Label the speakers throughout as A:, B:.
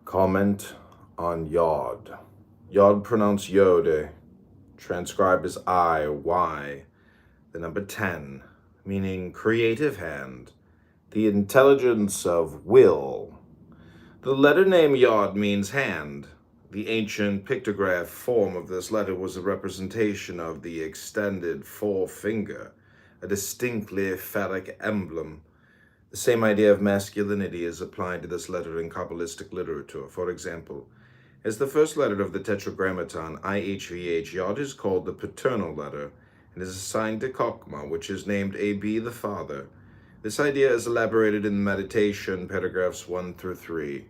A: Comment on yod. Yod pronounced yode, transcribed as I, Y, the number 10, meaning creative hand, the intelligence of will. The letter name yod means hand. The ancient pictograph form of this letter was a representation of the extended forefinger, a distinctly phallic emblem. The same idea of masculinity is applied to this letter in Kabbalistic literature. For example, as the first letter of the Tetragrammaton, IHVH, Yod is called the paternal letter and is assigned to Chokmah, which is named AB, the father. This idea is elaborated in meditation, paragraphs 1 through 3.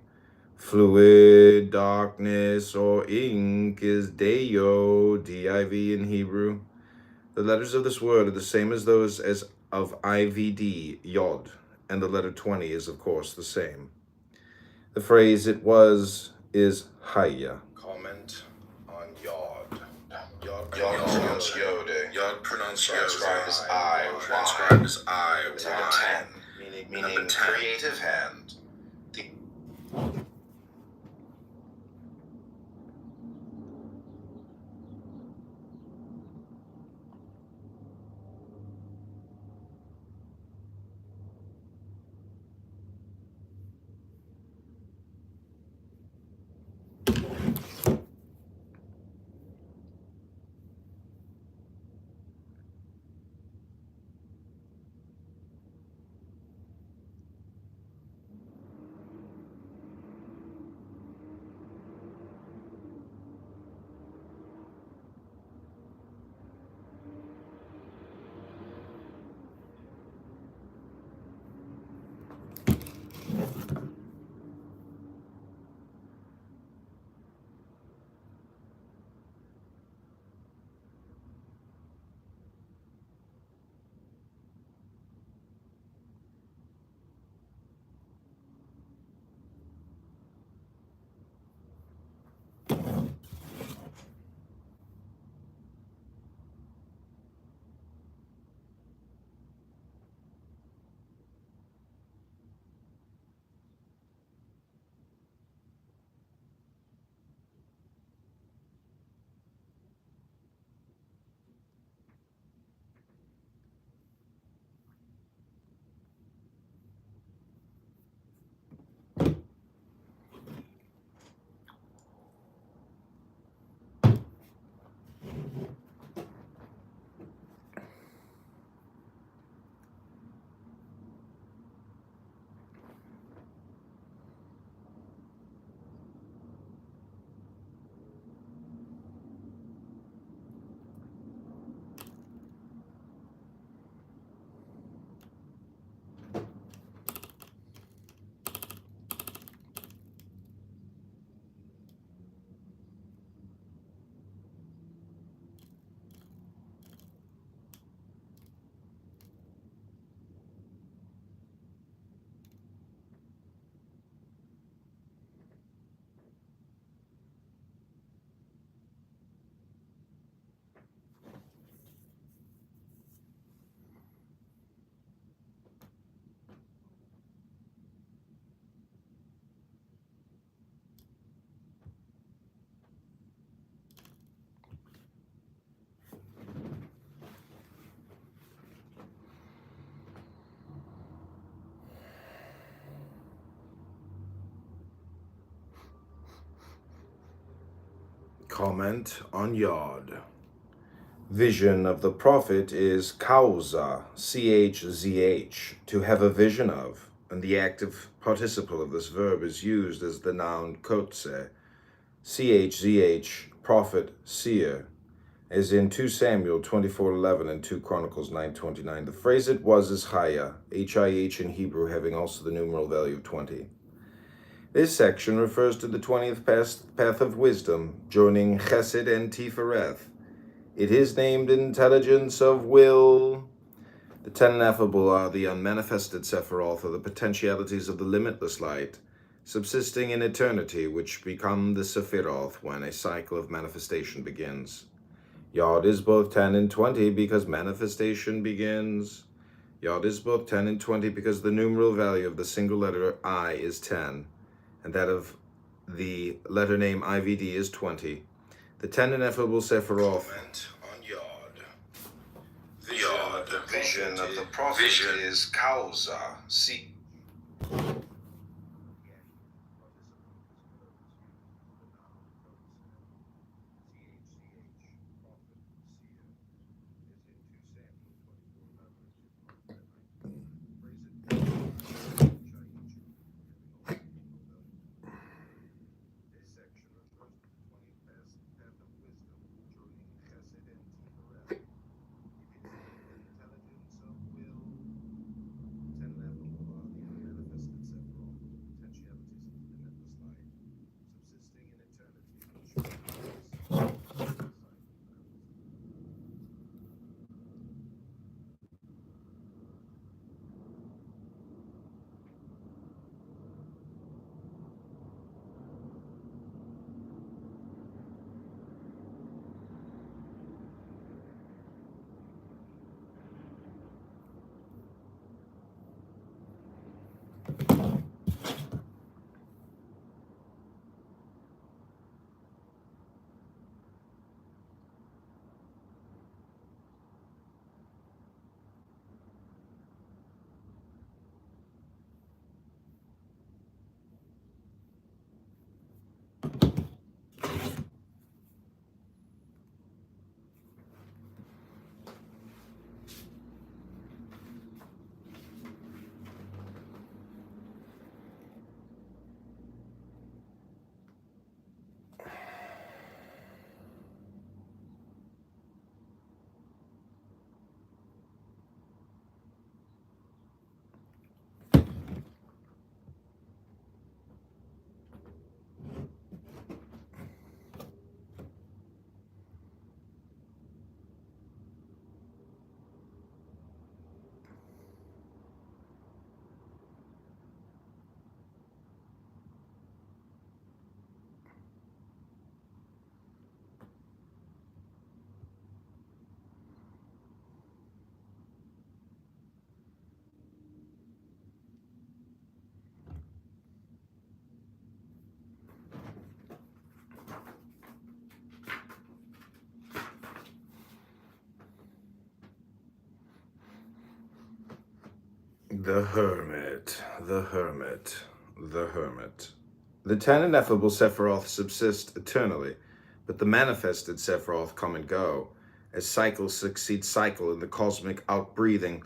A: Fluid, darkness, or ink is Deo, D-I-V in Hebrew. The letters of this word are the same as those of IVD, Yod, and the letter 20 is, of course, the same. The phrase "it was" is Haya. Comment on Yod. Yod pronounced Yode. Yod pronounced transcribed as I, transcribed as I, Y, meaning creative hand. Comment on Yod. Vision of the prophet is causa, chzh, to have a vision of, and the active participle of this verb is used as the noun kotze, chzh, prophet, seer, as in 2 Samuel 24:11 and 2 Chronicles 9:29. The phrase it was is chaya, H-I-H in Hebrew, having also the numeral value of 20. This section refers to the 20th path of wisdom, joining Chesed and Tifereth. It is named intelligence of will. The 10 ineffable are the unmanifested Sephiroth, or the potentialities of the limitless light, subsisting in eternity, which become the Sephiroth when a cycle of manifestation begins. Yod is both 10 and 20 because manifestation begins. Yod is both 10 and 20 because the numeral value of the single letter I is 10, and that of the letter name IVD is 20. The 10 ineffable Sephiroth. Comment on Yod. The vision of the prophet is causa. The Hermit, the Hermit, the Hermit. The 10 ineffable Sephiroth subsist eternally, but the manifested Sephiroth come and go, as cycle succeeds cycle in the cosmic outbreathing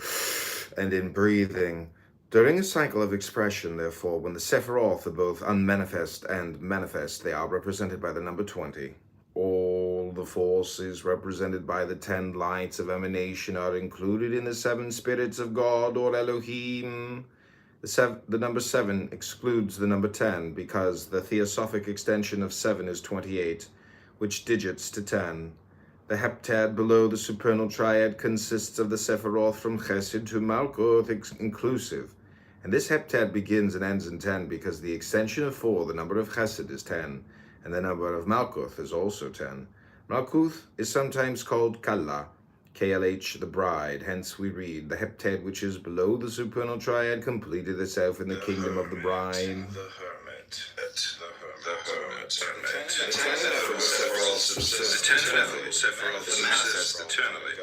A: and in breathing. During a cycle of expression, therefore, when the Sephiroth are both unmanifest and manifest, they are represented by the number 20. All the forces represented by the 10 lights of emanation are included in the 7 spirits of God, or Elohim. The number 7 excludes the number 10 because the theosophic extension of 7 is 28, which digits to 10. The heptad below the supernal triad consists of the Sephiroth from Chesed to Malkuth inclusive, and this heptad begins and ends in 10 because the extension of 4, the number of Chesed, is 10, and the number of Malkuth is also 10. Malkuth is sometimes called Kalla, KLH, the bride. Hence we read, the heptad which is below the supernal triad completed itself in the kingdom of the bride. The Hermit. The Hermit. The 10 ineffable Sephiroth manifest eternally,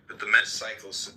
A: but the cycles.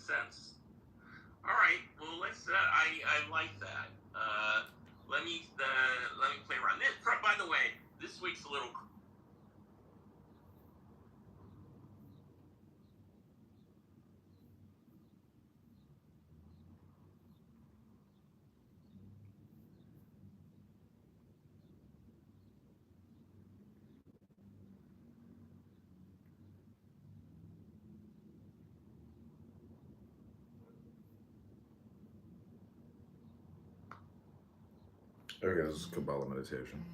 A: Sense. All right. Well, let's. I like that. Let me play around. By the way, this week's a little. Okay, this is Kabbalah meditation.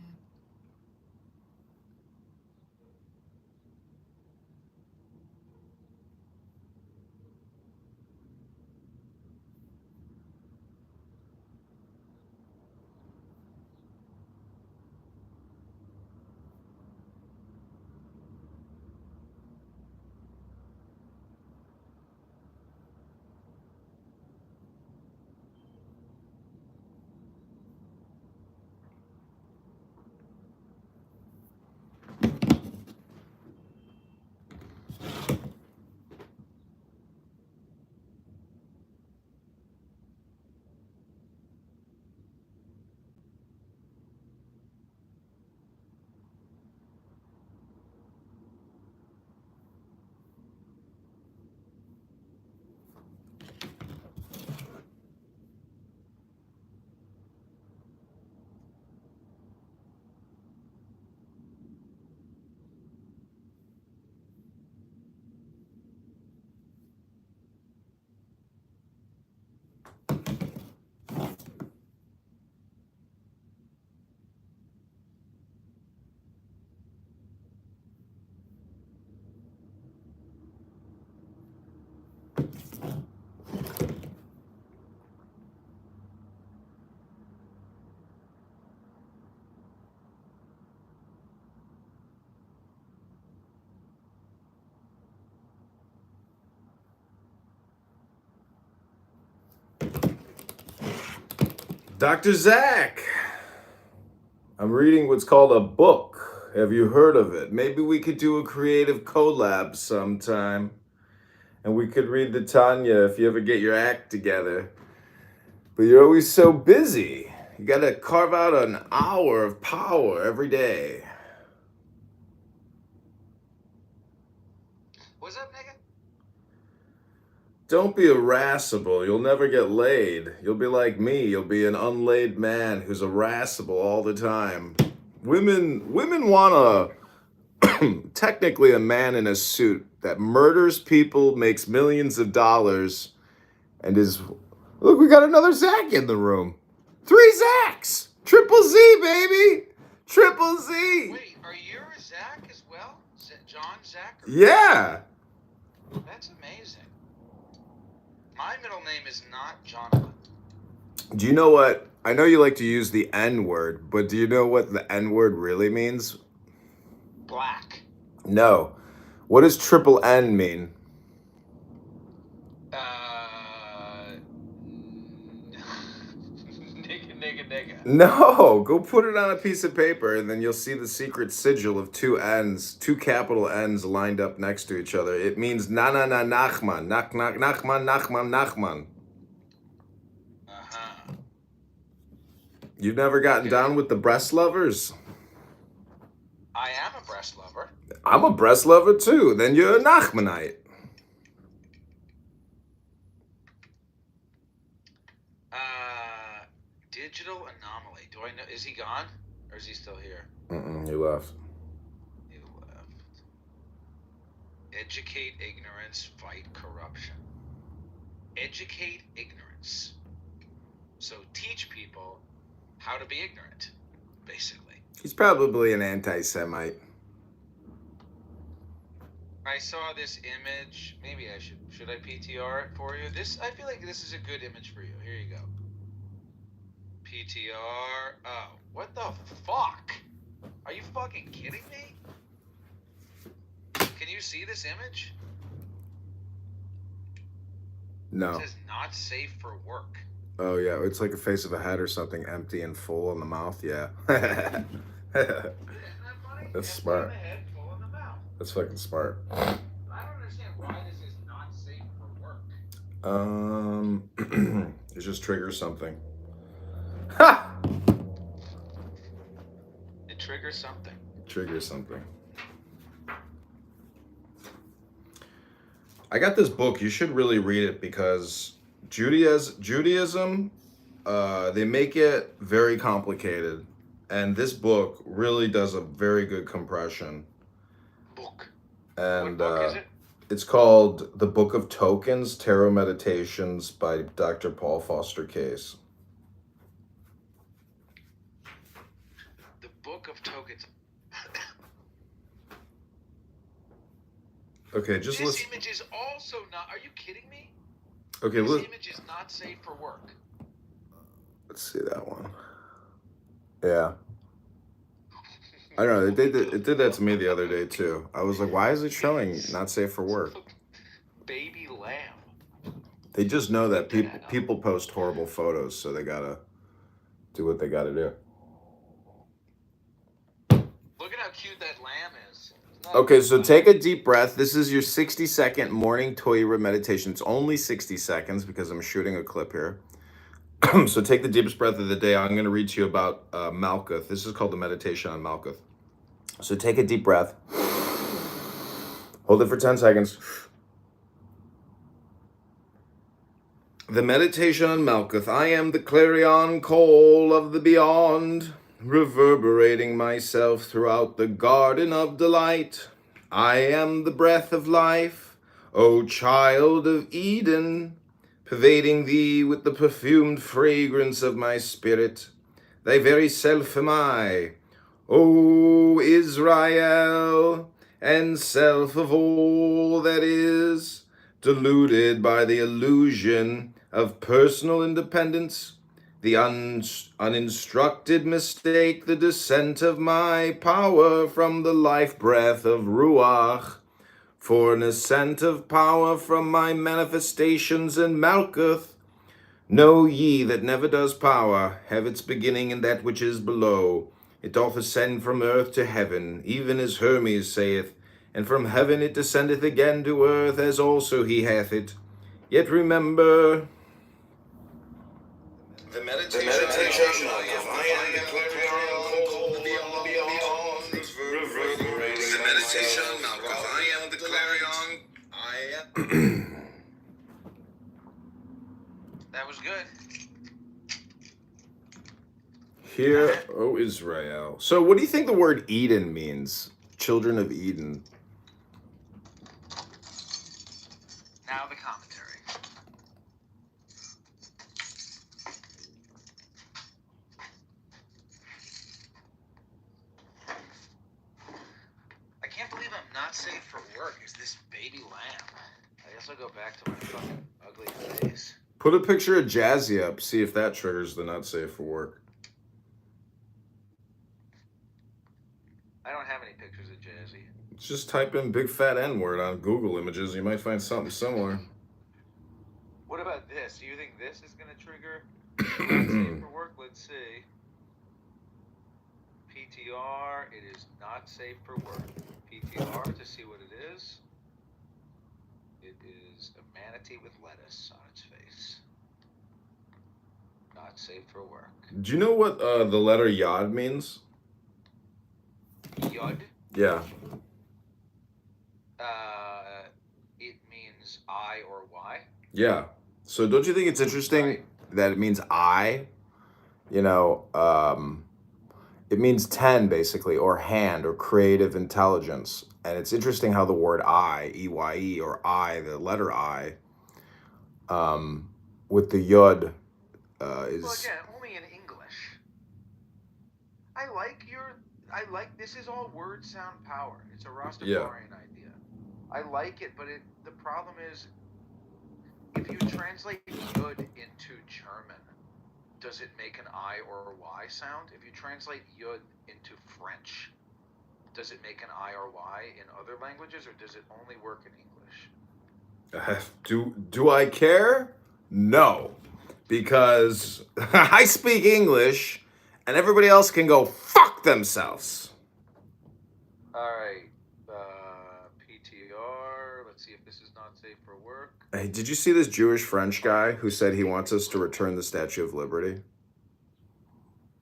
A: Dr. Zach, I'm reading what's called a book. Have you heard of it? Maybe we could do a creative collab sometime. And we could read the Tanya if you ever get your act together. But you're always so busy. You gotta carve out an hour of power every day.
B: What's up, nigga?
A: Don't be irascible. You'll never get laid. You'll be like me. You'll be an unlaid man who's irascible all the time. Women want technically a man in a suit that murders people, makes millions of dollars, and is... Look, we got another Zach in the room. 3 Zachs! Triple Z, baby! Triple Z!
B: Wait, are you a Zach as well? John Zach?
A: Yeah!
B: That's amazing. My middle name is not Jonathan.
A: Do you know what? I know you like to use the N-word, but do you know what the N-word really means?
B: Black.
A: No. What does triple N mean?
B: Nigga.
A: No, go put it on a piece of paper and then you'll see the secret sigil of 2 N's, 2 capital N's lined up next to each other. It means Nachman. Nachman.
B: Uh-huh.
A: You've never gotten down with the breast lovers?
B: I am a breast lover.
A: I'm a breast lover too. Then you're a Nachmanite.
B: Digital anomaly. Do I know? Is he gone? Or is he still here?
A: He left.
B: He left. Educate ignorance, fight corruption. Educate ignorance. So teach people how to be ignorant, basically.
A: He's probably an anti-Semite.
B: I saw this image. Maybe I should I PTR it for you? I feel like this is a good image for you. Here you go. PTR. Oh, what the fuck? Are you fucking kidding me? Can you see this image?
A: No.
B: It says not safe for work.
A: Oh yeah, it's like a face of a head or something, empty and full in the mouth. Yeah.
B: Isn't that funny?
A: That's
B: Empty
A: smart.
B: in the head, full in the mouth.
A: That's fucking smart.
B: I don't understand why this is not safe for work.
A: It just triggers something. Ha!
B: It triggers something.
A: Triggers something. I got this book. You should really read it because Judaism, they make it very complicated, and this book really does a very good compression.
B: Book.
A: And
B: What book is it?
A: it's called The Book of Tokens, Tarot Meditations by Dr. Paul Foster Case.
B: The Book of Tokens.
A: Okay, just
B: This
A: listen.
B: image is also not. Are you kidding me?
A: Okay,
B: This
A: look.
B: image is not safe for work.
A: Let's see that one. Yeah. I don't know. It did that to me the other day too. I was like, why is it showing not safe for work?
B: Baby lamb.
A: They just know that people post horrible photos, so they gotta do what they gotta do.
B: Look at how cute that lamb is.
A: Okay, so take a deep breath. This is your 60-second morning Torah meditation. It's only 60 seconds because I'm shooting a clip here. So take the deepest breath of the day. I'm going to read to you about Malkuth. This is called the meditation on Malkuth. So take a deep breath. Hold it for 10 seconds. The meditation on Malkuth. I am the clarion call of the beyond, reverberating myself throughout the garden of delight. I am the breath of life, O child of Eden, pervading thee with the perfumed fragrance of my spirit. Thy very self am I, O Israel, and self of all that is, deluded by the illusion of personal independence, the uninstructed mistake the descent of my power from the life breath of Ruach, for an ascent of power from my manifestations in Malkuth. Know ye that never does power have its beginning in that which is below. It doth ascend from earth to heaven, even as Hermes saith, and from heaven it descendeth again to earth, as also he hath it. Yet remember, the meditation of I am the clarion call of the beyond, reverberating the meditation of I am the clarion, I am.
B: That was good.
A: Hear, O Israel. So what do you think the word Eden means? Children of Eden.
B: Now the commentary. I can't believe I'm not safe for work. Is this baby lamb? I guess I'll go back to my fucking ugly face.
A: Put a picture of Jazzy up, see if that triggers the not safe for work.
B: I don't have any pictures of Jazzy.
A: Just type in big fat N-word on Google Images. You might find something similar.
B: What about this? Do you think this is going to trigger not safe for work? Let's see. PTR, it is not safe for work. PTR to see what it is. It is a manatee with lettuce on its face. Not safe for work.
A: Do you know what the letter Yod means?
B: Yud?
A: Yeah.
B: It means I or Y.
A: Yeah. So don't you think it's interesting that it means I? You know, it means 10 basically, or hand, or creative intelligence. And it's interesting how the word I, E-Y-E, or I, the letter I, with the Yod is...
B: Well, again, only in English. I like this is all word sound power. It's a Rastafarian idea. I like it, but the problem is if you translate yud into German, does it make an I or Y sound? If you translate yud into French, does it make an I or Y in other languages, or does it only work in English?
A: Do I care? No, because I speak English, and everybody else can go fuck themselves.
B: All right, PTR. Let's see if this is not safe for work.
A: Hey, did you see this Jewish French guy who said he wants us to return the Statue of Liberty?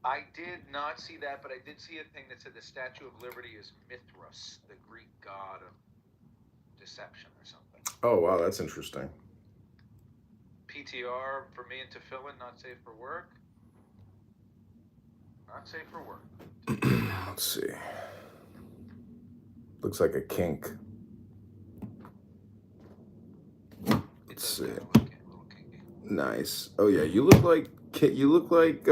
B: I did not see that, but I did see a thing that said the Statue of Liberty is Mithras, the Greek god of deception or something.
A: Oh, wow, that's interesting.
B: PTR for me and Tefillin, not safe for work. Not safe for work.
A: Let's see. Looks like a kink. Let's see. Nice. Oh yeah, you look like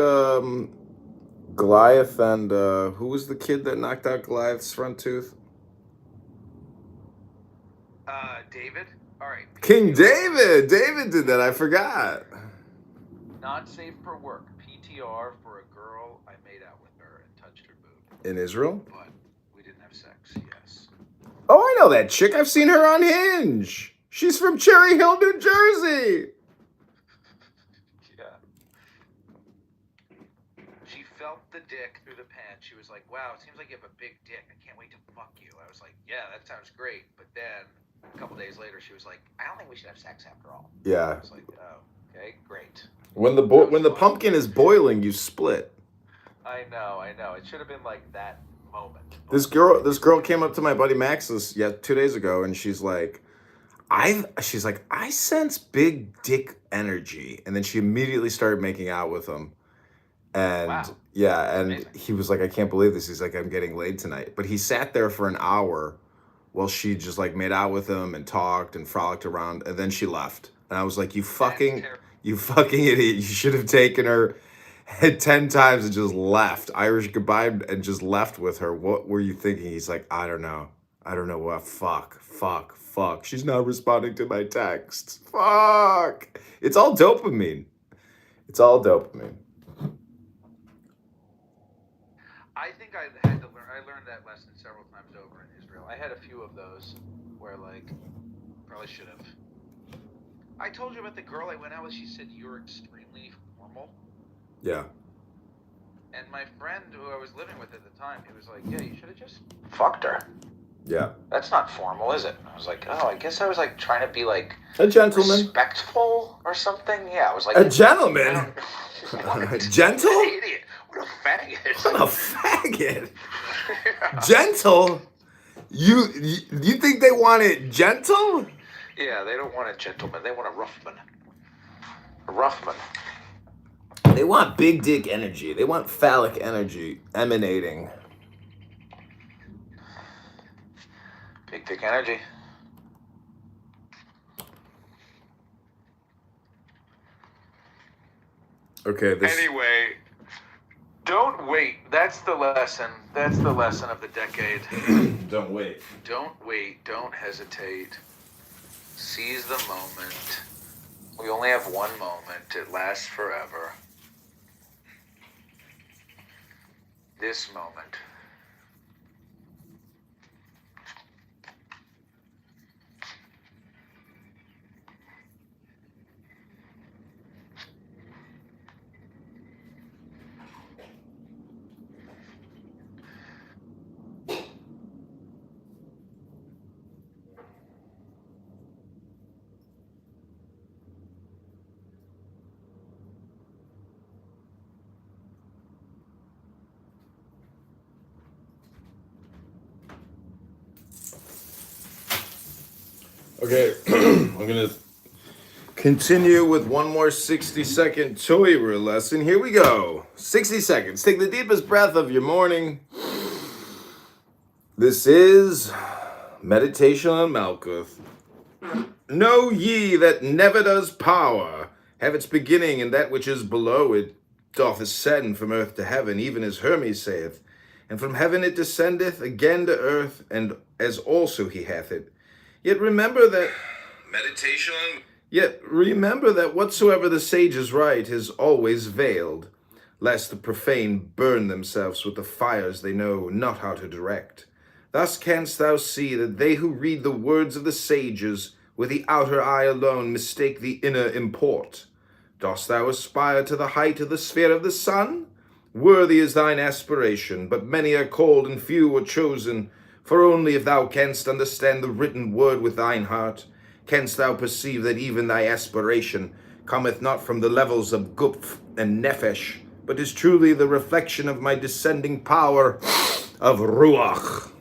A: Goliath and who was the kid that knocked out Goliath's front tooth?
B: David. All right.
A: King David. David did that. I forgot.
B: Not safe for work. PTR for a girl I made out with her and touched her boob.
A: In Israel?
B: But we didn't have sex. Yes.
A: Oh, I know that chick. I've seen her on Hinge. She's from Cherry Hill, New Jersey.
B: Yeah. She felt the dick through the pants. She was like, wow, it seems like you have a big dick. I can't wait to fuck you. I was like, yeah, that sounds great. But then a couple days later, she was like, I don't think we should have sex after all.
A: Yeah.
B: I was like, oh, okay, great.
A: When the pumpkin is boiling, you split.
B: I know. It should have been like that moment.
A: This girl came up to my buddy Max 2 days ago, and she's like, I sense big dick energy, and then she immediately started making out with him, and
B: Wow.
A: yeah, and
B: Amazing.
A: he was like, I can't believe this. He's like, I'm getting laid tonight, but he sat there for an hour while she just like made out with him and talked and frolicked around, and then she left, and I was like, you fucking idiot! You should have taken her 10 times and just left. Irish goodbye and just left with her. What were you thinking? He's like, I don't know what. Fuck. She's not responding to my texts. Fuck. It's all dopamine.
B: I think I had to learn. I learned that lesson several times over in Israel. I had a few of those where, like, probably should have. I told you about the girl I went out with. She said you're extremely formal.
A: Yeah.
B: And my friend who I was living with at the time, he was like, yeah, you should have just fucked her.
A: Yeah.
B: That's not formal, is it? I was like, oh, I guess I was like trying to be like
A: a gentleman,
B: respectful or something. Yeah, I was like
A: a gentleman. Gentle?
B: What an idiot. What a faggot.
A: Gentle? You think they want it gentle?
B: Yeah, they don't want a gentleman. They want a roughman. A roughman.
A: They want big dick energy. They want phallic energy emanating.
B: Big dick energy.
A: Okay,
B: Anyway, don't wait. That's the lesson. That's the lesson of the decade.
A: Don't wait.
B: Don't wait. Don't hesitate. Seize the moment. We only have one moment. It lasts forever. This moment.
A: Okay, I'm gonna continue with one more 60-second Toirer lesson. Here we go. 60 seconds. Take the deepest breath of your morning. This is meditation on Malkuth. Know ye that never does power have its beginning in that which is below it doth ascend from earth to heaven, even as Hermes saith. And from heaven it descendeth again to earth, and as also he hath it. Yet remember that
C: Meditation.
A: Yet remember that whatsoever the sages write is always veiled, lest the profane burn themselves with the fires they know not how to direct. Thus canst thou see that they who read the words of the sages with the outer eye alone mistake the inner import. Dost thou aspire to the height of the sphere of the sun? Worthy is thine aspiration, but many are called and few are chosen. For only if thou canst understand the written word with thine heart, canst thou perceive that even thy aspiration cometh not from the levels of Gupf and Nefesh, but is truly the reflection of my descending power of Ruach.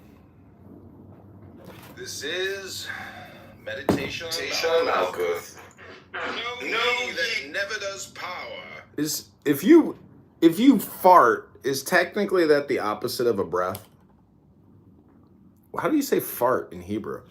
C: This is meditation
A: on
C: Malkuth.
A: Know that never does power. Is if you fart, is technically that the opposite of a breath? How do you say fart in Hebrew?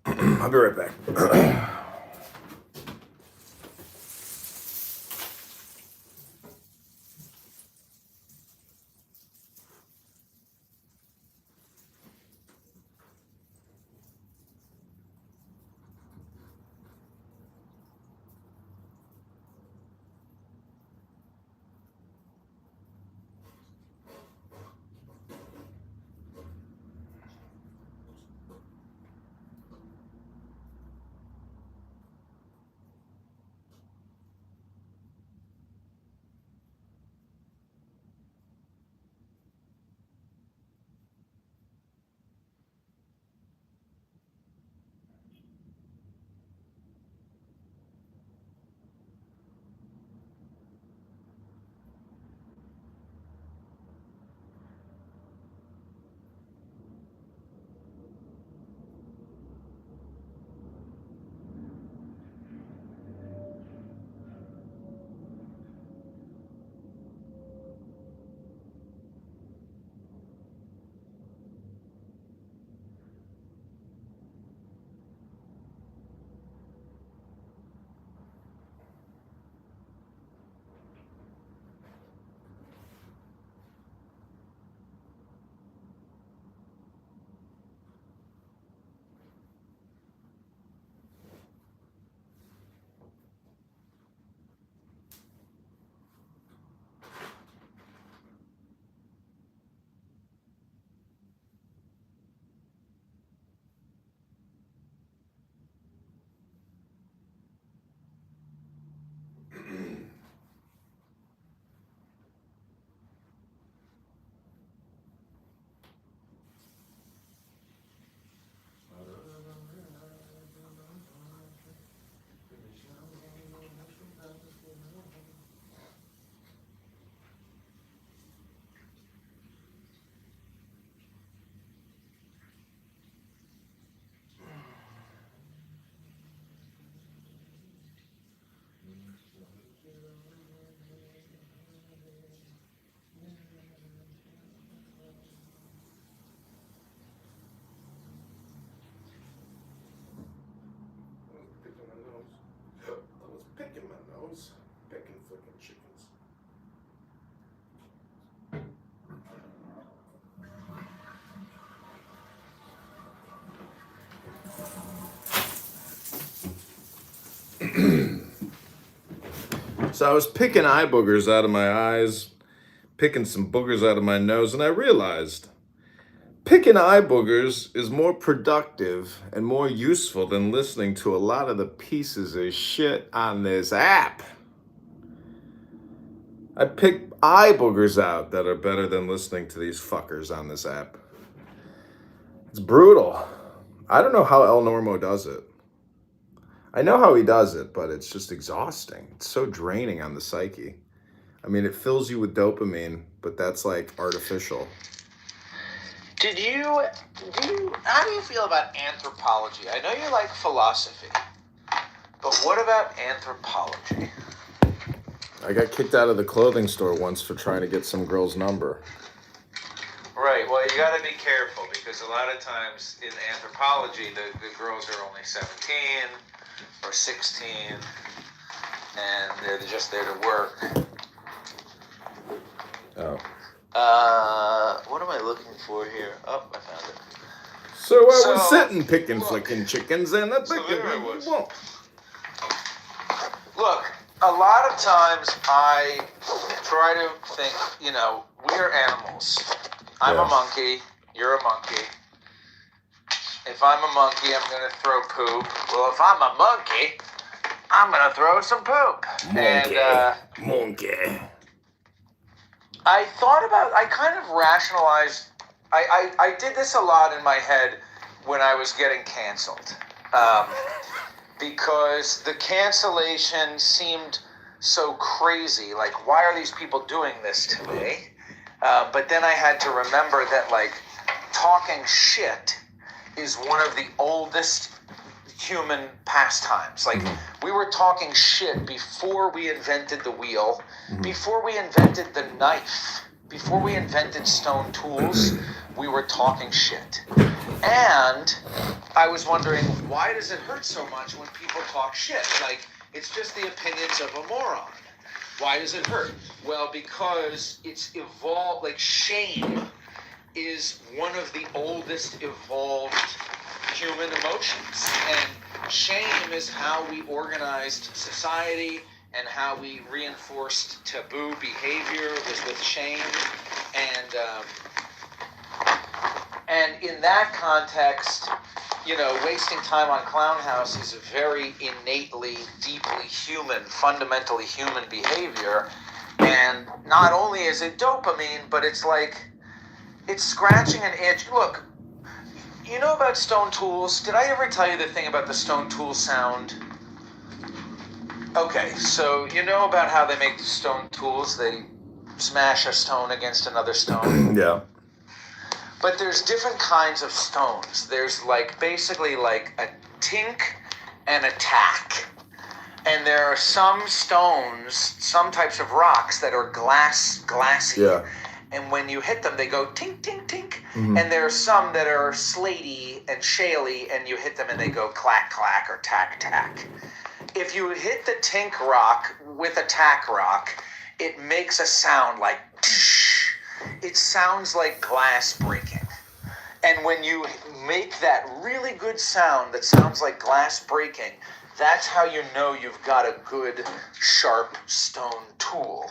A: I'll be right back. chickens. Picking flicking chickens. So I was picking eye boogers out of my eyes, picking some boogers out of my nose, and I realized picking eye boogers is more productive and more useful than listening to a lot of the pieces of shit on this app. I pick eye boogers out that are better than listening to these fuckers on this app. It's brutal. I don't know how El Normo does it. I know how he does it, but it's just exhausting. It's so draining on the psyche. I mean, it fills you with dopamine, but that's like artificial.
B: How do you feel about anthropology? I know you like philosophy, but what about anthropology?
A: I got kicked out of the clothing store once for trying to get some girl's number.
B: Right, well, you gotta be careful, because a lot of times in anthropology, the girls are only 17 or 16, and they're just there to work.
A: Oh.
B: What am I looking for here? Oh, I found it.
A: So I was sitting picking flicking chickens, and I
B: So there I was.
A: Well,
B: Look, a lot of times I try to think, we're animals. I'm a monkey, you're a monkey. If I'm a monkey, I'm going to throw poop. Well, if I'm a monkey, I'm going to throw some poop.
A: Monkey.
B: I kind of rationalized, I did this a lot in my head when I was getting canceled. Because the cancellation seemed so crazy. Like, why are these people doing this to me? But then I had to remember that, like, talking shit is one of the oldest human pastimes. Like, we were talking shit before we invented the wheel, before we invented the knife, before we invented stone tools, we were talking shit. And I was wondering, why does it hurt so much when people talk shit? Like, it's just the opinions of a moron. Why does it hurt? Well, because it's evolved, like, shame is one of the oldest evolved human emotions. And shame is how we organized society and how we reinforced taboo behavior was with shame. And in that context, wasting time on Clown House is a very innately, deeply human, fundamentally human behavior. And not only is it dopamine, but it's like, it's scratching an itch. Look, you know about stone tools? Did I ever tell you the thing about the stone tool sound? Okay, so you know about how they make the stone tools? They smash a stone against another stone?
A: Yeah.
B: But there's different kinds of stones. There's basically a tink and a tack. And there are some stones, some types of rocks that are glassy.
A: Yeah.
B: And when you hit them, they go tink, tink, tink. And there are some that are slaty and shaly, and you hit them and they go clack, clack, or tack, tack. If you hit the tink rock with a tack rock, it makes a sound like tsh. It sounds like glass breaking. And when you make that really good sound that sounds like glass breaking, that's how you know you've got a good, sharp stone tool.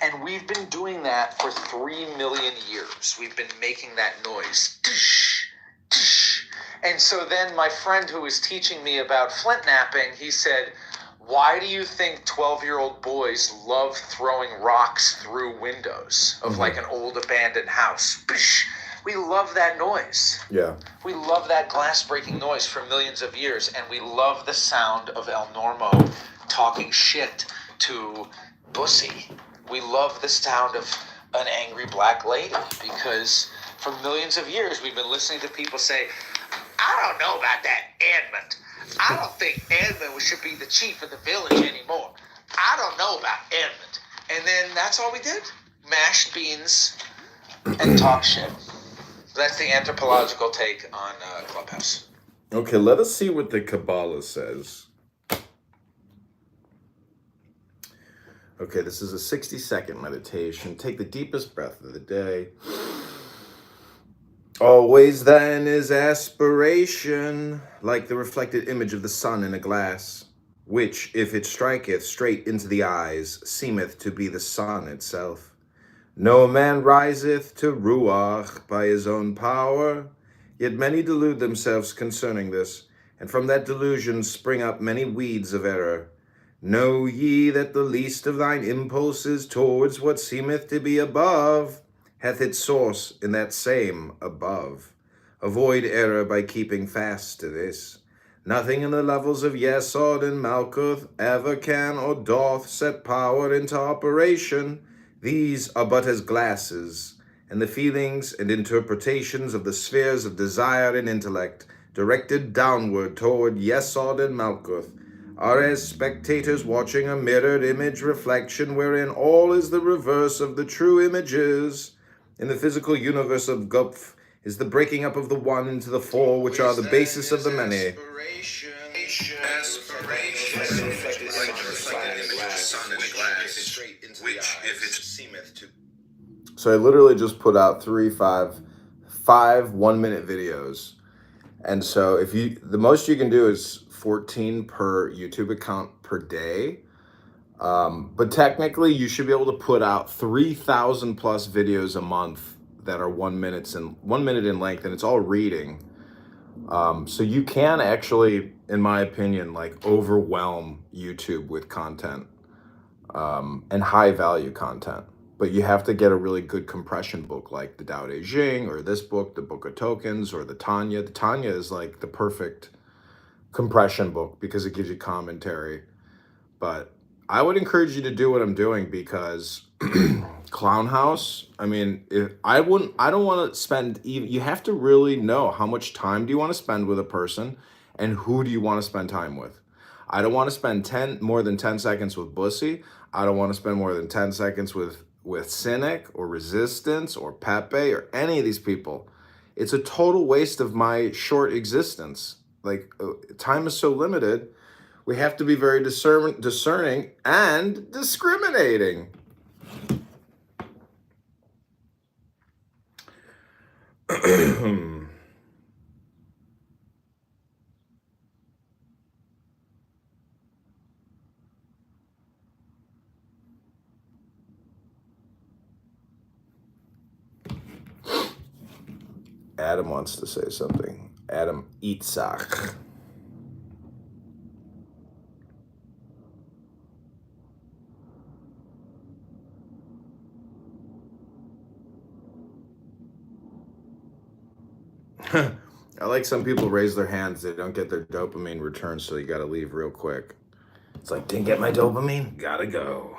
B: And we've been doing that for 3 million years. We've been making that noise. Tsh, tsh. And so then my friend who was teaching me about flint napping, he said, why do you think 12-year-old boys love throwing rocks through windows of like an old abandoned house? Psh, we love that noise.
A: Yeah.
B: We love that glass-breaking noise for millions of years, and we love the sound of El Normo talking shit to Bussy. We love the sound of an angry black lady, because for millions of years we've been listening to people say, I don't know about that Edmund. I don't think Edmund should be the chief of the village anymore. I don't know about Edmund. And then that's all we did. Mashed beans and talk shit. That's the anthropological take on Clubhouse.
A: Okay, let us see what the Kabbalah says. Okay, this is a 60-second meditation. Take the deepest breath of the day. Always then is aspiration, like the reflected image of the sun in a glass, which, if it striketh straight into the eyes, seemeth to be the sun itself. No man riseth to ruach by his own power, yet many delude themselves concerning this, and from that delusion spring up many weeds of error. Know ye that the least of thine impulses towards what seemeth to be above hath its source in that same above. Avoid error by keeping fast to this. Nothing in the levels of Yesod and Malkuth ever can or doth set power into operation. These are but as glasses, and the feelings and interpretations of the spheres of desire and intellect, directed downward toward Yesod and Malkuth, are as spectators watching a mirrored image reflection wherein all is the reverse of the true images. In the physical universe of Gupf is the breaking up of the one into the four, which are the basis of the many. So I literally just put out five 1-minute videos. And so the most you can do is 14 per YouTube account per day. But technically you should be able to put out 3,000 plus videos a month that are 1 minute in length, and it's all reading. So you can actually, in my opinion, like overwhelm YouTube with content, and high value content. But you have to get a really good compression book like the Tao Te Ching, or this book, the Book of Tokens, or the Tanya. The Tanya is like the perfect compression book because it gives you commentary. But I would encourage you to do what I'm doing, because Clown House, I mean, I don't want to spend, even, you have to really know how much time do you want to spend with a person and who do you want to spend time with. I don't want to spend more than 10 seconds with Bussy. I don't want to spend more than 10 seconds with Cynic or Resistance or Pepe or any of these people. It's a total waste of my short existence. Like, time is so limited. We have to be very discerning and discriminating. Adam wants to say something. Adam Itzach. I like some people raise their hands, they don't get their dopamine returned, so you gotta leave real quick. It's like, didn't get my dopamine, gotta go.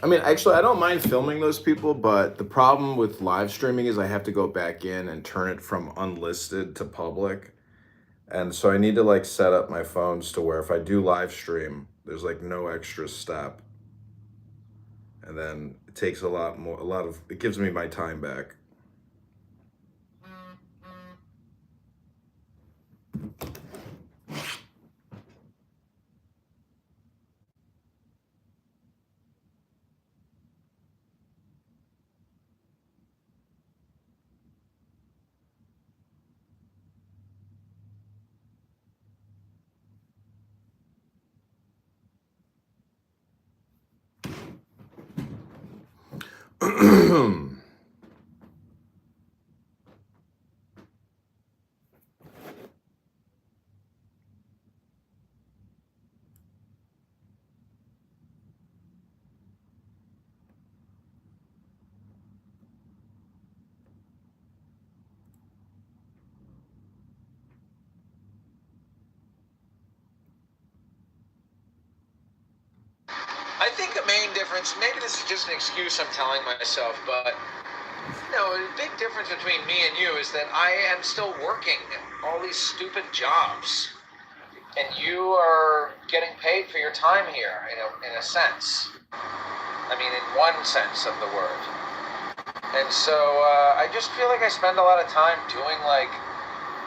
A: I mean, actually, I don't mind filming those people, but the problem with live streaming is I have to go back in and turn it from unlisted to public. And so I need to like set up my phones to where if I do live stream, there's like no extra step. And then it takes it gives me my time back.
B: I think the main difference, maybe this is just an excuse I'm telling myself, but the big difference between me and you is that I am still working all these stupid jobs. and you are getting paid for your time here, in a sense. I mean, in one sense of the word. And so I just feel like I spend a lot of time doing, like,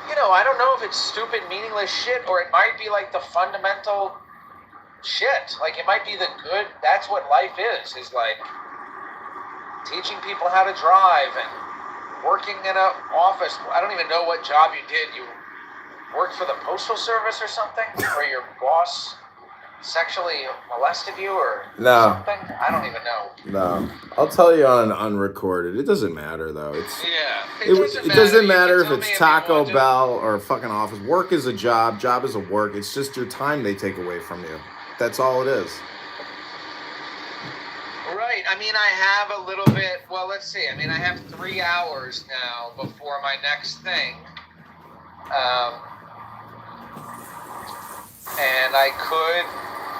B: I don't know if it's stupid, meaningless shit, or it might be like the fundamental shit. Like, it might be the good, that's what life is like teaching people how to drive and working in an office. I don't even know what job you did. You worked for the postal service or something? Or your boss sexually molested you or something? I don't even know.
A: No. I'll tell you on unrecorded. It doesn't matter, though.
B: It
A: doesn't matter if
B: tell
A: it's
B: me if you
A: Taco
B: want to.
A: Bell or a fucking office. Work is a job. Job is a work. It's just your time they take away from you. That's all it is.
B: Right. I mean, I have a little bit. Well, let's see. I mean, I have 3 hours now before my next thing. And I could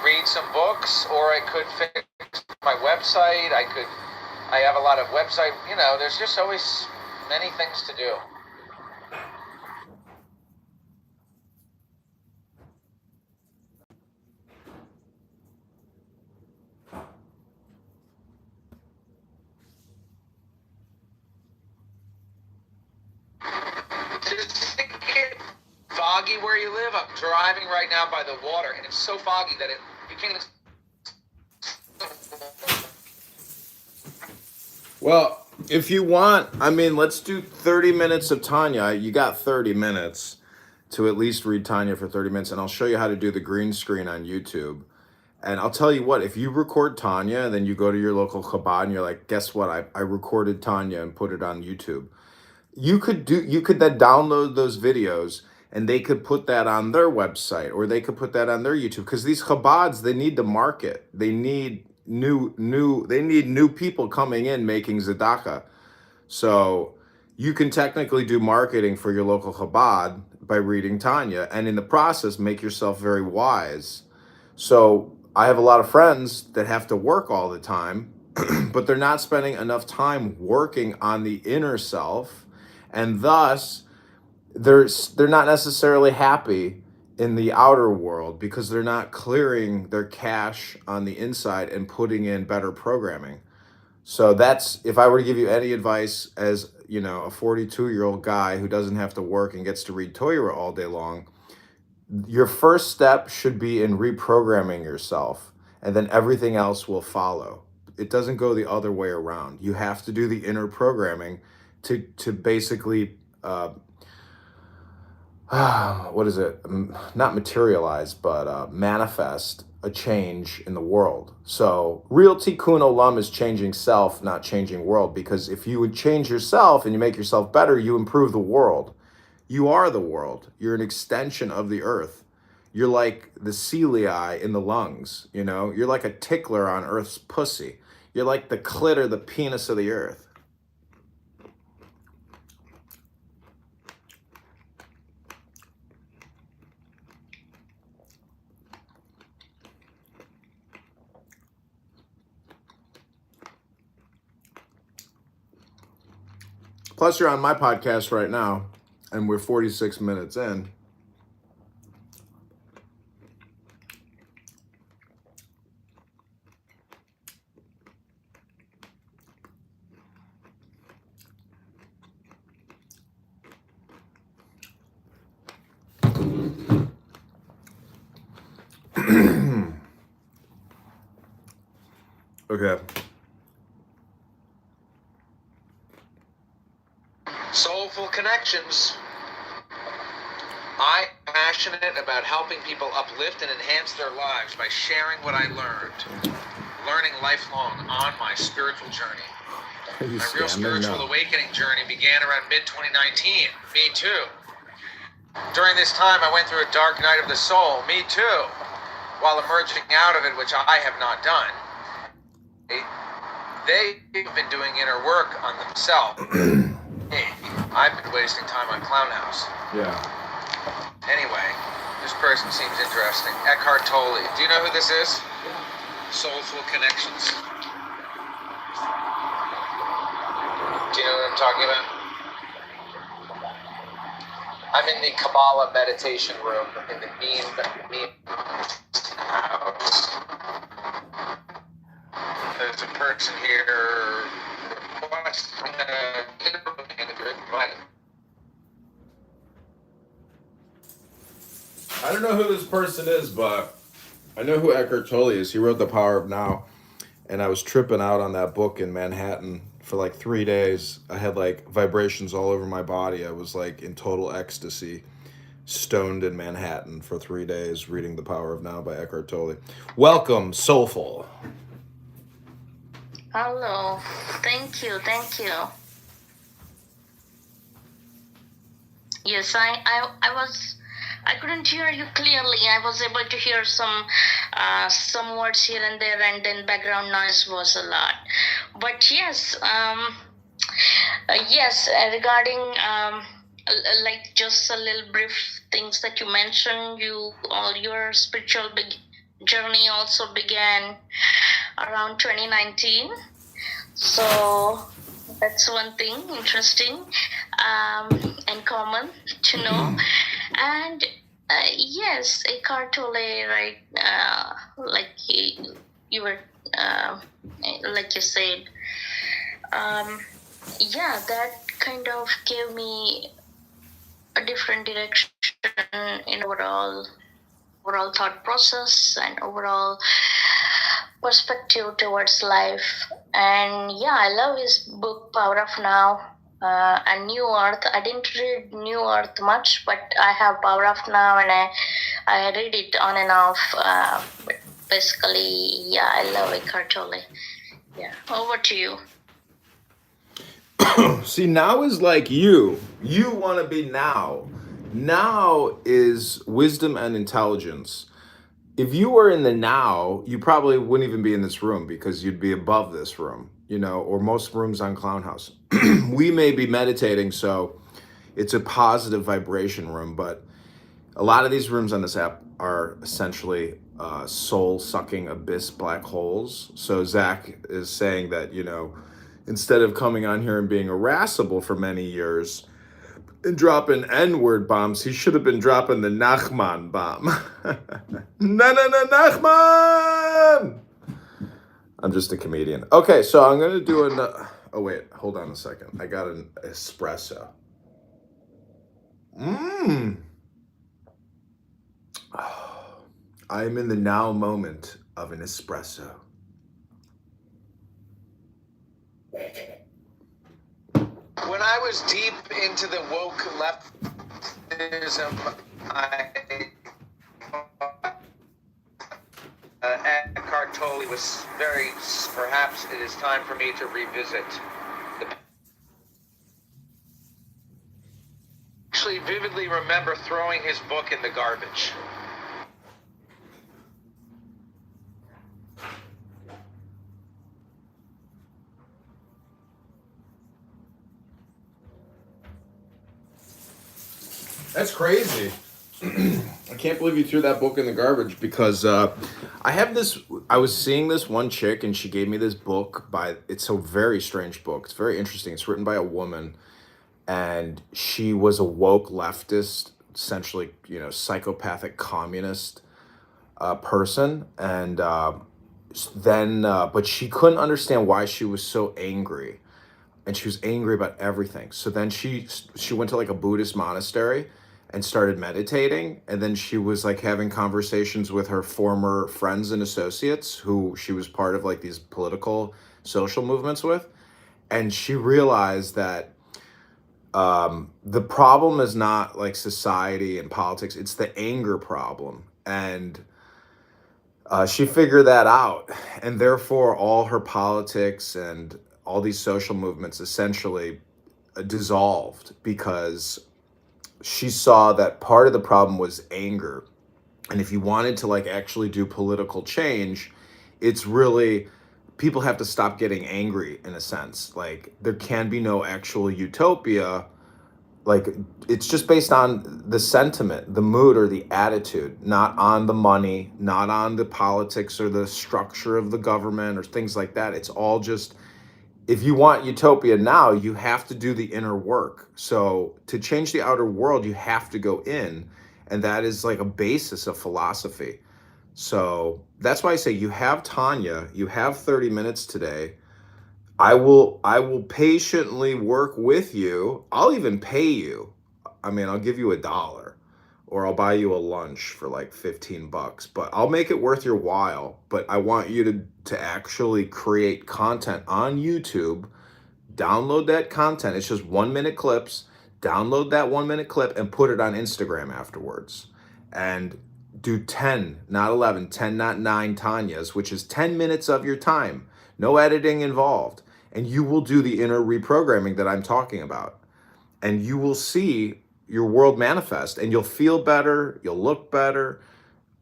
B: read some books, or I could fix my website. I have a lot of website, there's just always many things to do. Does it get foggy where you live? I'm driving right now by the water, and it's so foggy that you can't even.
A: Well, if you want, I mean, let's do 30 minutes of Tanya. You got 30 minutes to at least read Tanya for 30 minutes, and I'll show you how to do the green screen on YouTube. And I'll tell you what, if you record Tanya, and then you go to your local Chabad and you're like, guess what? I recorded Tanya and put it on YouTube. You could then download those videos and they could put that on their website, or they could put that on their YouTube, because these Chabads, they need to market. They need new people coming in making tzedakah. So you can technically do marketing for your local Chabad by reading Tanya, and in the process make yourself very wise. So I have a lot of friends that have to work all the time, but they're not spending enough time working on the inner self, and thus they're not necessarily happy in the outer world because they're not clearing their cache on the inside and putting in better programming. So that's, if I were to give you any advice as, a 42-year-old guy who doesn't have to work and gets to read Torah all day long, your first step should be in reprogramming yourself, and then everything else will follow. It doesn't go the other way around. You have to do the inner programming to basically what is it? Not materialize, but manifest a change in the world. So real tikkun olam is changing self, not changing world. Because if you would change yourself and you make yourself better, you improve the world. You are the world. You're an extension of the earth. You're like the ciliae in the lungs, You're like a tickler on Earth's pussy. You're like the clit or the penis of the earth. Plus, you're on my podcast right now, and we're 46 minutes in. Okay.
B: Soulful Connections. I'm passionate about helping people uplift and enhance their lives by sharing what I learned. Learning lifelong on my spiritual journey. My real spiritual awakening journey began around mid-2019. Me too. During this time, I went through a dark night of the soul. Me too. While emerging out of it, which I have not done. They've been doing inner work on themselves. Hey, I've been wasting time on Clown House.
A: Yeah.
B: Anyway, this person seems interesting. Eckhart Tolle. Do you know who this is? Soulful Connections. Do you know what I'm talking about? I'm in the Kabbalah meditation room in the meme house. There's a person here requesting
A: I don't know who this person is, but I know who Eckhart Tolle is. He wrote The Power of Now, and I was tripping out on that book in Manhattan for like 3 days. I had like vibrations all over my body. I was like in total ecstasy, stoned in Manhattan for 3 days reading The Power of Now by Eckhart Tolle. Welcome, Soulful.
D: Hello. Thank you. Yes, I couldn't hear you clearly. I was able to hear some words here and there, and then background noise was a lot. But yes, regarding like just a little brief things that you mentioned, all your spiritual journey also began around 2019. So that's one thing interesting and common to know. And yes, Eckhart Tolle, right? Like you were, like you said, that kind of gave me a different direction in overall thought process and overall perspective towards life. And I love his book Power of Now and New Earth. I didn't read New Earth much, but I have Power of Now, and I read it on and off. But basically, I love Eckhart Tolle. Over to you.
A: See, now is like you want to be now. Now is wisdom and intelligence. If you were in the now, you probably wouldn't even be in this room because you'd be above this room, or most rooms on Clown House. We may be meditating, so it's a positive vibration room, but a lot of these rooms on this app are essentially soul-sucking abyss black holes. So Zach is saying that, instead of coming on here and being irascible for many years and dropping N-word bombs, he should have been dropping the Nachman bomb. Nachman! I'm just a comedian. Okay, so I'm going to do oh, wait, hold on a second. I got an espresso. I'm in the now moment of an espresso.
B: When I was deep into the woke leftism, Eckhart Tolle was perhaps it is time for me to revisit. Actually vividly remember throwing his book in the garbage.
A: That's crazy. I can't believe you threw that book in the garbage because I was seeing this one chick and she gave me this book it's a very strange book. It's very interesting. It's written by a woman and she was a woke leftist, essentially, psychopathic communist person. And but she couldn't understand why she was so angry. And she was angry about everything. So then she went to like a Buddhist monastery and started meditating. And then she was like having conversations with her former friends and associates who she was part of like these political social movements with. And she realized that the problem is not like society and politics, it's the anger problem. And she figured that out. And therefore all her politics and all these social movements essentially dissolved because she saw that part of the problem was anger. And if you wanted to like actually do political change, it's really, people have to stop getting angry in a sense. Like there can be no actual utopia. Like it's just based on the sentiment, the mood or the attitude, not on the money, not on the politics or the structure of the government or things like that. It's all just if you want utopia now, you have to do the inner work. So to change the outer world, you have to go in. And that is like a basis of philosophy. So that's why I say you have Tanya, you have 30 minutes today. I will patiently work with you. I'll even pay you. I mean, I'll give you $1 or I'll buy you a lunch for like 15 bucks, but I'll make it worth your while. But I want you to actually create content on YouTube. Download that content. It's just 1 minute clips. Download that 1 minute clip and put it on Instagram afterwards. And do 10, not 11, 10, not 9 Tanyas, which is 10 minutes of your time. No editing involved. And you will do the inner reprogramming that I'm talking about. And you will see your world manifest and you'll feel better, you'll look better,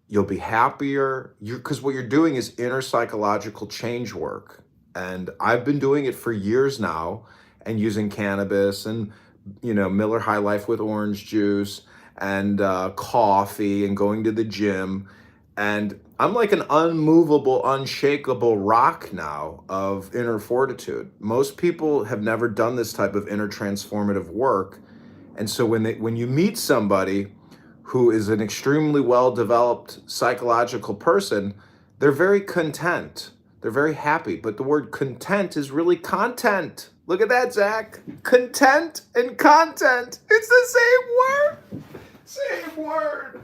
A: you'll be happier. Because what you're doing is inner psychological change work. And I've been doing it for years now and using cannabis and, Miller High Life with orange juice and coffee and going to the gym. And I'm like an unmovable, unshakable rock now of inner fortitude. Most people have never done this type of inner transformative work. And so when you meet somebody who is an extremely well-developed psychological person, they're very content. They're very happy. But the word content is really content. Look at that, Zach. Content and content. It's the same word. Same word.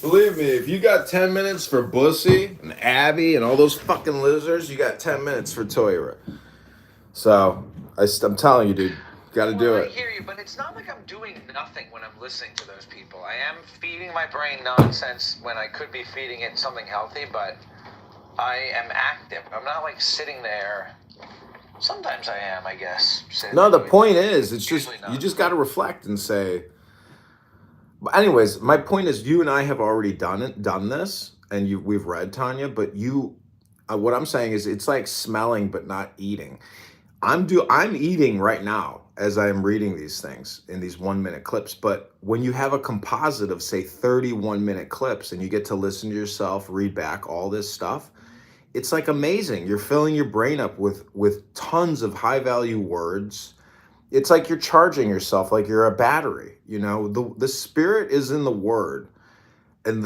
A: Believe me, if you got 10 minutes for Bussy and Abby and all those fucking losers, you got 10 minutes for Toyra. So, I'm telling you, dude, gotta do
B: I
A: it.
B: hear you, but it's not like I'm doing nothing when I'm listening to those people. I am feeding my brain nonsense when I could be feeding it something healthy, but I am active. I'm not like sitting there. Sometimes I am, I guess.
A: No, the point is, it's just, you just gotta reflect and say, but anyways, my point is, you and I have already done this, and we've read Tanya. But what I'm saying is, it's like smelling but not eating. I'm eating right now as I'm reading these things in these 1 minute clips. But when you have a composite of say 31 minute clips, and you get to listen to yourself read back all this stuff, it's like amazing. You're filling your brain up with tons of high value words. It's like you're charging yourself like you're a battery. The spirit is in the word. And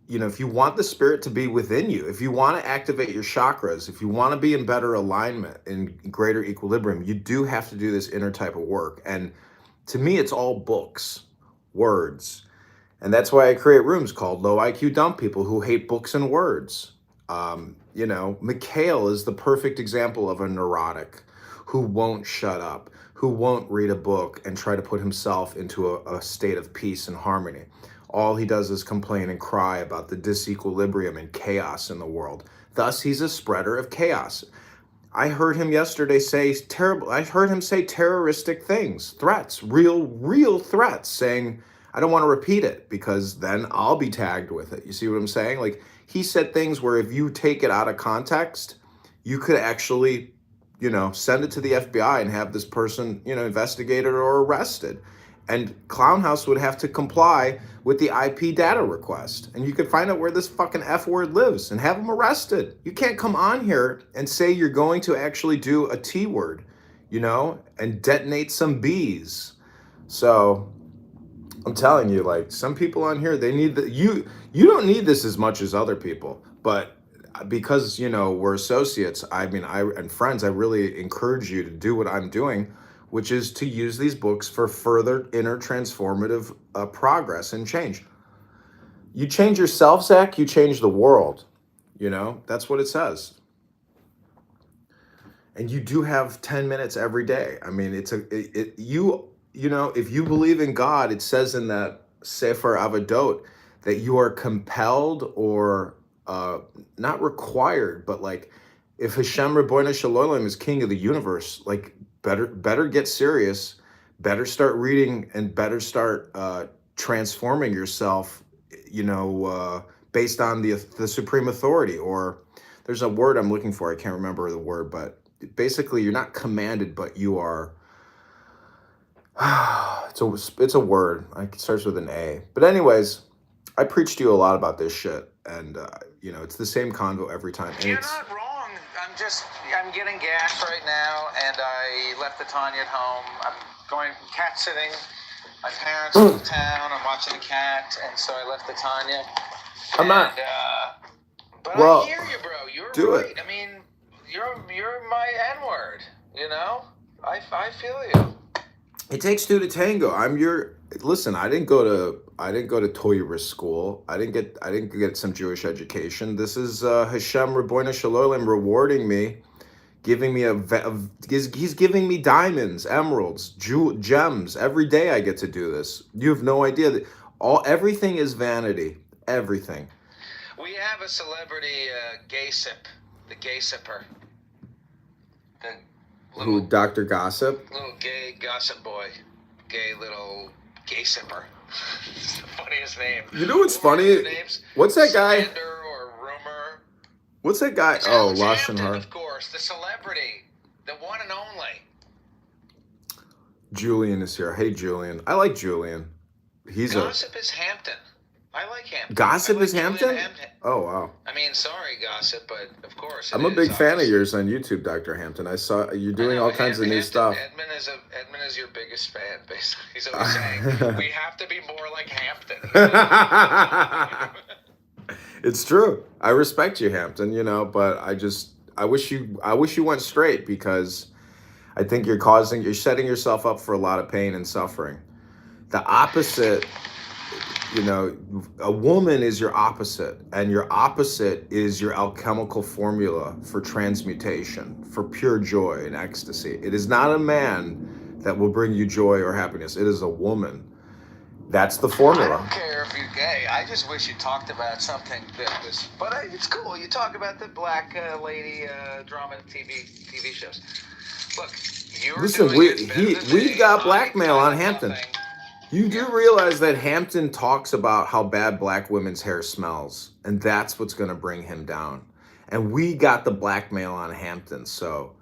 A: if you want the spirit to be within you, if you want to activate your chakras, if you want to be in better alignment, in greater equilibrium, you do have to do this inner type of work. And to me, it's all books, words. And that's why I create rooms called Low IQ Dumb People Who Hate Books and Words. Mikhail is the perfect example of a neurotic who won't shut up, who won't read a book and try to put himself into a state of peace and harmony. All he does is complain and cry about the disequilibrium and chaos in the world. Thus, he's a spreader of chaos. I heard him yesterday say terroristic things, threats, real threats, saying, I don't want to repeat it because then I'll be tagged with it. You see what I'm saying? Like, he said things where if you take it out of context, you could actually, send it to the FBI and have this person, investigated or arrested. And Clownhouse would have to comply with the IP data request. And you could find out where this fucking F word lives and have him arrested. You can't come on here and say you're going to actually do a T word, and detonate some bees. So I'm telling you, like, some people on here, they need you don't need this as much as other people, but because, we're associates, and friends, I really encourage you to do what I'm doing, which is to use these books for further inner transformative progress and change. You change yourself, Zach, you change the world. You know, that's what it says. And you do have 10 minutes every day. I mean, you know, if you believe in God, it says in that Sefer Avodot that you are compelled or not required, but like if Hashem Ribbono Shel Olam is king of the universe, like better get serious, better start reading and better start transforming yourself, you know, based on the supreme authority. Or there's a word I'm looking for, I can't remember the word, but basically you're not commanded, but you are it's a word. It starts with an A. But anyways, I preached to you a lot about this shit, and you know, it's the same convo every time. And
B: You're
A: it's
B: not wrong. I'm getting gas right now, and I left the Tanya at home. I'm going cat sitting. My parents are in town. I'm watching the cat, and so I left the Tanya.
A: I'm not.
B: But
A: Well,
B: I hear you, bro. You're
A: do
B: right.
A: it.
B: I mean, you're my N-word. You know, I feel you.
A: It takes two to tango. I'm your listen. I didn't go to Torah school. I didn't get some Jewish education. This is Hashem Ribbono Shel Olam rewarding me, giving me he's giving me diamonds, emeralds, gems every day. I get to do this. You have no idea that everything is vanity. Everything.
B: We have a celebrity gay sip, the gay sipper. The
A: Who, Dr. Gossip?
B: little gay gossip boy. Gay little gay sipper. It's the funniest name.
A: You know what's
B: What are
A: funny?
B: their names?
A: What's that guy?
B: Slander or rumor.
A: What's that guy?
B: It's
A: Oh,
B: Alex
A: Lashon
B: Hampton,
A: Hara.
B: of course, the celebrity, the one and only.
A: Julian is here. Hey, Julian. I like Julian.
B: Gossip is Hampton. I like Hampton.
A: Gossip
B: like
A: is Hampton?
B: Hampton.
A: Oh, wow.
B: I mean, sorry, Gossip, but of course.
A: I'm a big fan of yours on YouTube, Dr. Hampton. I saw you're doing all kinds of new stuff.
B: Edmund is your biggest fan, basically. He's always saying, we have to be more like Hampton.
A: It's true. I respect you, Hampton, you know, but I wish you went straight, because I think you're setting yourself up for a lot of pain and suffering. The opposite, you know, a woman is your opposite, and your opposite is your alchemical formula for transmutation, for pure joy and ecstasy. It is not a man that will bring you joy or happiness. It is a woman. That's the formula.
B: I don't care if you're gay. I just wish you talked about something that was. But it's cool. You talk about the black lady drama TV shows. Look,
A: Listen, we got blackmail on Hampton. You do realize that Hampton talks about how bad black women's hair smells, and that's what's going to bring him down. And we got the blackmail on Hampton, so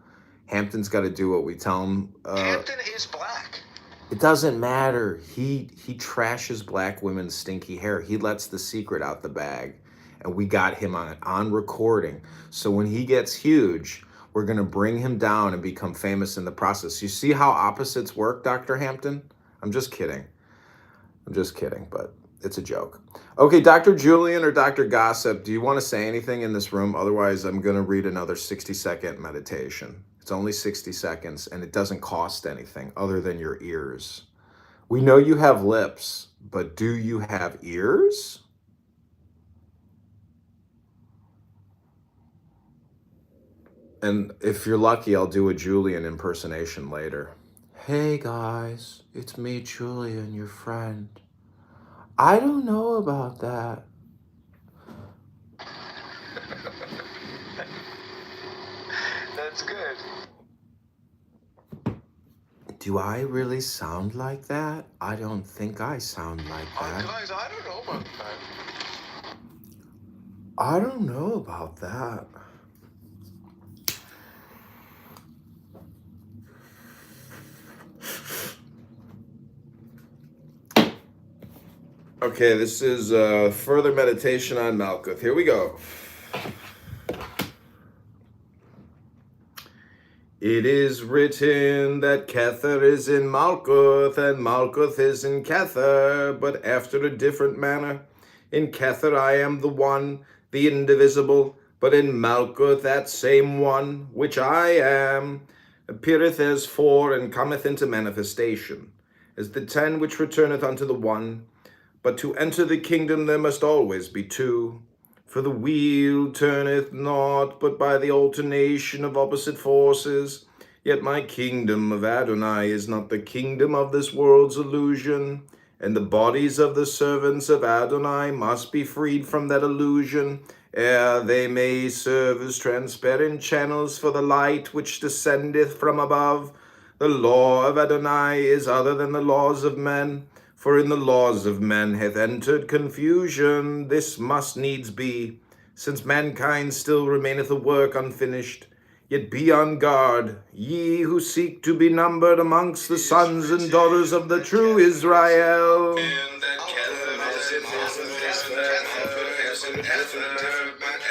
A: Hampton's got to do what we tell him.
B: Hampton is black.
A: It doesn't matter. He trashes black women's stinky hair. He lets the secret out the bag, and we got him on recording. So when he gets huge, we're going to bring him down and become famous in the process. You see how opposites work, Dr. Hampton? I'm just kidding, but it's a joke. Okay, Dr. Julian or Dr. Gossip, do you want to say anything in this room? Otherwise, I'm going to read another 60-second meditation. It's only 60 seconds, and it doesn't cost anything other than your ears. We know you have lips, but do you have ears? And if you're lucky, I'll do a Julian impersonation later. Hey guys, it's me, Julian, your friend. I don't know about that.
B: That's good.
A: Do I really sound like that? I don't think I sound like that.
B: Guys, I don't know about that.
A: I don't know about that. Okay, this is further meditation on Malkuth. Here we go. It is written that Kether is in Malkuth and Malkuth is in Kether, but after a different manner. In Kether I am the one, the indivisible, but in Malkuth that same one, which I am, appeareth as four and cometh into manifestation, as the 10 which returneth unto the one. But to enter the kingdom there must always be two. For the wheel turneth not but by the alternation of opposite forces. Yet my kingdom of Adonai is not the kingdom of this world's illusion, and the bodies of the servants of Adonai must be freed from that illusion, ere they may serve as transparent channels for the light which descendeth from above. The law of Adonai is other than the laws of men, for in the laws of men hath entered confusion. This must needs be, since mankind still remaineth a work unfinished. Yet be on guard, ye who seek to be numbered amongst the sons and daughters of the true Israel.
C: And that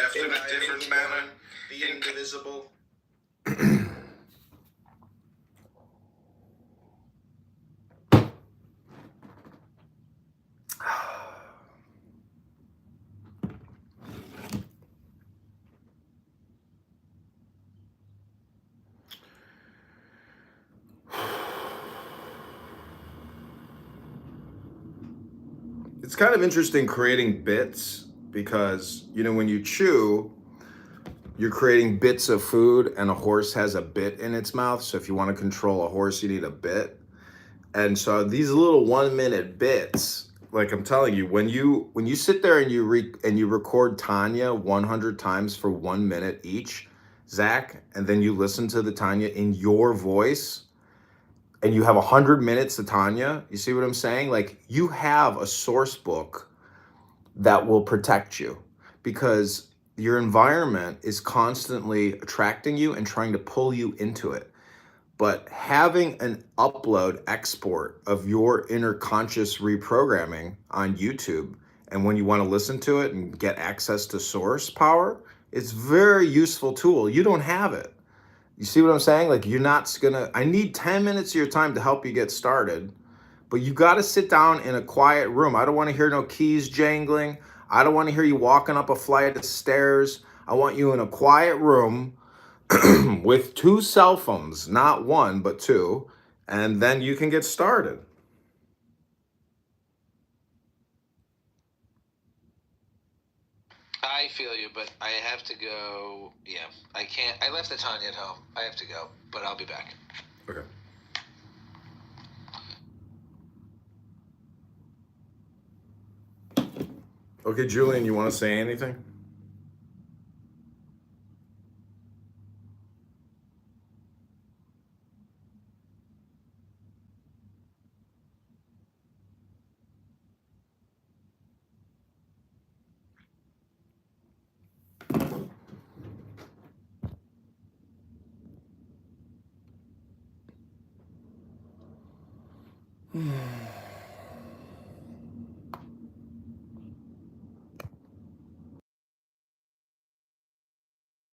C: after a different manner, the indivisible.
A: It's kind of interesting creating bits because, when you chew, you're creating bits of food, and a horse has a bit in its mouth. So if you want to control a horse, you need a bit. And so these little 1 minute bits, like I'm telling you, when you sit there and you record Tanya 100 times for 1 minute each, Zach, and then you listen to the Tanya in your voice, and you have 100 minutes to Tanya, you see what I'm saying? Like, you have a source book that will protect you, because your environment is constantly attracting you and trying to pull you into it. But having an upload export of your inner conscious reprogramming on YouTube, and when you want to listen to it and get access to source power, it's a very useful tool. You don't have it. You see what I'm saying? Like, you're not gonna, I need 10 minutes of your time to help you get started, but you got to sit down in a quiet room. I don't want to hear no keys jangling. I don't want to hear you walking up a flight of stairs. I want you in a quiet room with 2 cell phones, not 1, but 2, and then you can get started.
B: I feel you, but I have to go. Yeah, I can't. I left the Tanya at home. I have to go, but I'll be back.
A: Okay. Okay, Julian, you want to say anything?